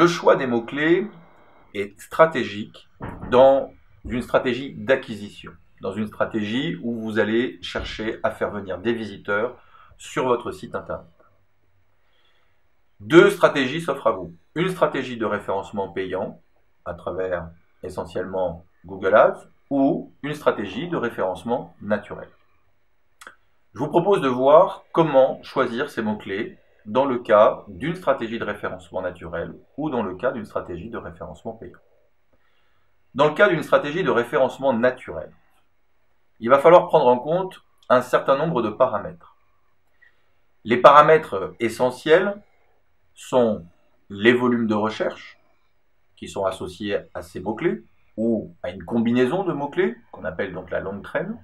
choix des mots-clés est stratégique dans une stratégie d'acquisition, dans une stratégie où vous allez chercher à faire venir des visiteurs sur votre site internet. Deux stratégies s'offrent à vous. Une stratégie de référencement payant à travers essentiellement Google Ads ou une stratégie de référencement naturel. Je vous propose de voir comment choisir ces mots-clés dans le cas d'une stratégie de référencement naturel ou dans le cas d'une stratégie de référencement payant. Dans le cas d'une stratégie de référencement naturel, il va falloir prendre en compte un certain nombre de paramètres. Les paramètres essentiels sont les volumes de recherche qui sont associés à ces mots-clés ou à une combinaison de mots-clés qu'on appelle donc la long train,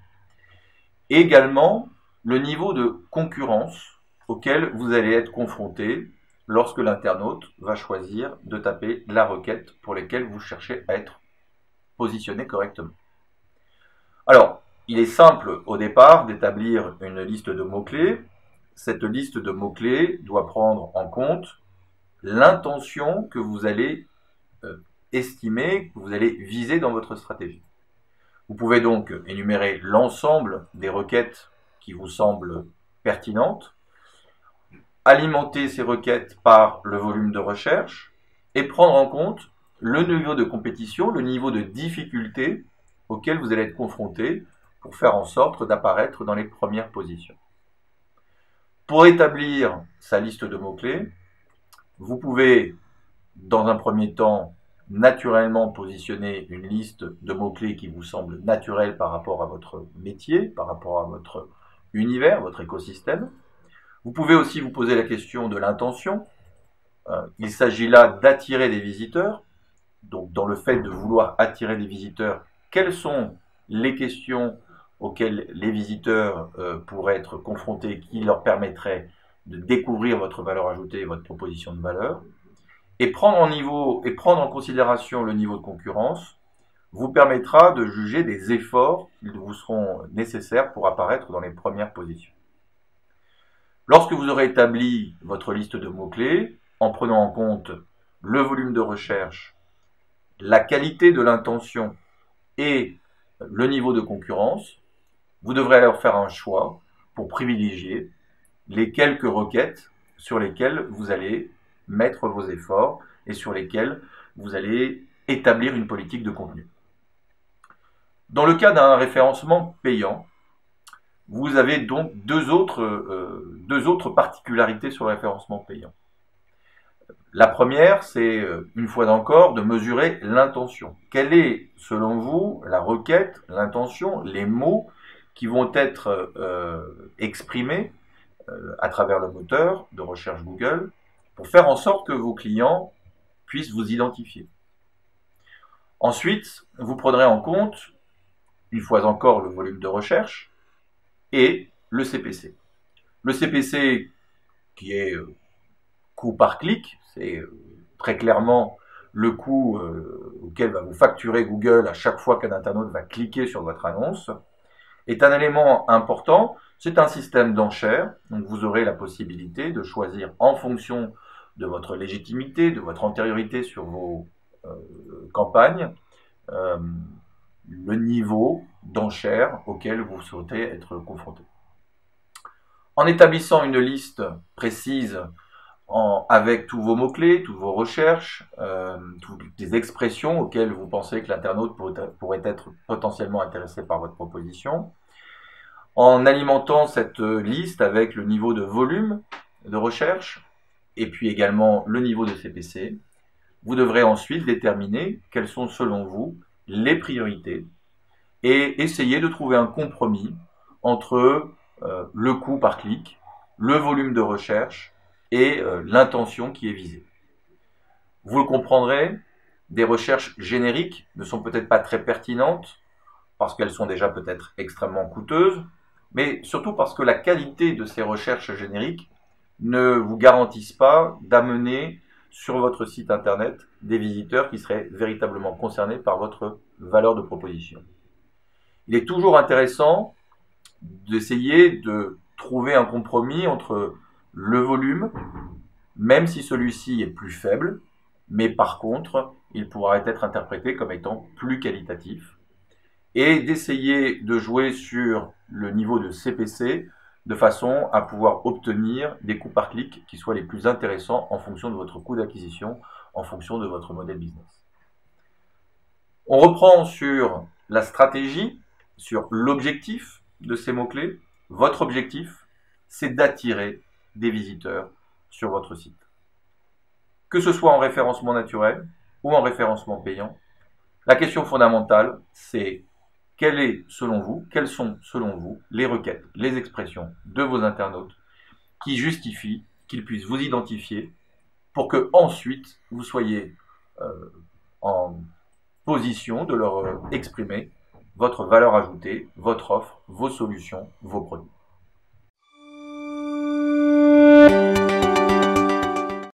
et également le niveau de concurrence auquel vous allez être confronté lorsque l'internaute va choisir de taper la requête pour laquelle vous cherchez à être positionné correctement. Alors, il est simple au départ d'établir une liste de mots-clés. Cette liste de mots-clés doit prendre en compte l'intention que vous allez estimer, que vous allez viser dans votre stratégie. Vous pouvez donc énumérer l'ensemble des requêtes qui vous semblent pertinentes, alimenter ces requêtes par le volume de recherche et prendre en compte le niveau de compétition, le niveau de difficulté auquel vous allez être confronté pour faire en sorte d'apparaître dans les premières positions. Pour établir sa liste de mots-clés, vous pouvez, dans un premier temps, naturellement positionner une liste de mots-clés qui vous semble naturelle par rapport à votre métier, par rapport à votre univers, votre écosystème. Vous pouvez aussi vous poser la question de l'intention. Il s'agit là d'attirer des visiteurs. Donc, dans le fait de vouloir attirer des visiteurs, quelles sont les questions auxquelles les visiteurs pourraient être confrontés qui leur permettraient de découvrir votre valeur ajoutée et votre proposition de valeur. Et prendre en considération le niveau de concurrence vous permettra de juger des efforts qui vous seront nécessaires pour apparaître dans les premières positions. Lorsque vous aurez établi votre liste de mots-clés, en prenant en compte le volume de recherche, la qualité de l'intention et le niveau de concurrence, vous devrez alors faire un choix pour privilégier les quelques requêtes sur lesquelles vous allez mettre vos efforts et sur lesquelles vous allez établir une politique de contenu. Dans le cas d'un référencement payant, vous avez donc deux autres particularités sur le référencement payant. La première, c'est, une fois encore, de mesurer l'intention. Quelle est, selon vous, la requête, l'intention, les mots qui vont être exprimés à travers le moteur de recherche Google pour faire en sorte que vos clients puissent vous identifier. Ensuite, vous prendrez en compte, une fois encore, le volume de recherche et le CPC. Le CPC qui est coût par clic, c'est très clairement le coût auquel va vous facturer Google à chaque fois qu'un internaute va cliquer sur votre annonce, est un élément important. C'est un système d'enchères, donc vous aurez la possibilité de choisir en fonction de votre légitimité, de votre antériorité sur vos campagnes, le niveau d'enchères auquel vous souhaitez être confronté. En établissant une liste précise avec tous vos mots-clés, toutes vos recherches, toutes les expressions auxquelles vous pensez que l'internaute pourrait être potentiellement intéressé par votre proposition, en alimentant cette liste avec le niveau de volume de recherche et puis également le niveau de CPC, vous devrez ensuite déterminer quelles sont selon vous les priorités et essayer de trouver un compromis entre le coût par clic, le volume de recherche et l'intention qui est visée. Vous le comprendrez, des recherches génériques ne sont peut-être pas très pertinentes parce qu'elles sont déjà peut-être extrêmement coûteuses, mais surtout parce que la qualité de ces recherches génériques ne vous garantissent pas d'amener sur votre site internet des visiteurs qui seraient véritablement concernés par votre valeur de proposition. Il est toujours intéressant d'essayer de trouver un compromis entre le volume, même si celui-ci est plus faible, mais par contre, il pourra être interprété comme étant plus qualitatif, et d'essayer de jouer sur le niveau de CPC de façon à pouvoir obtenir des coûts par clic qui soient les plus intéressants en fonction de votre coût d'acquisition, en fonction de votre modèle business. On reprend sur la stratégie, sur l'objectif de ces mots-clés. Votre objectif, c'est d'attirer des visiteurs sur votre site. Que ce soit en référencement naturel ou en référencement payant, la question fondamentale, c'est quelles sont selon vous les requêtes, les expressions de vos internautes qui justifient qu'ils puissent vous identifier pour que ensuite vous soyez en position de leur exprimer votre valeur ajoutée, votre offre, vos solutions, vos produits.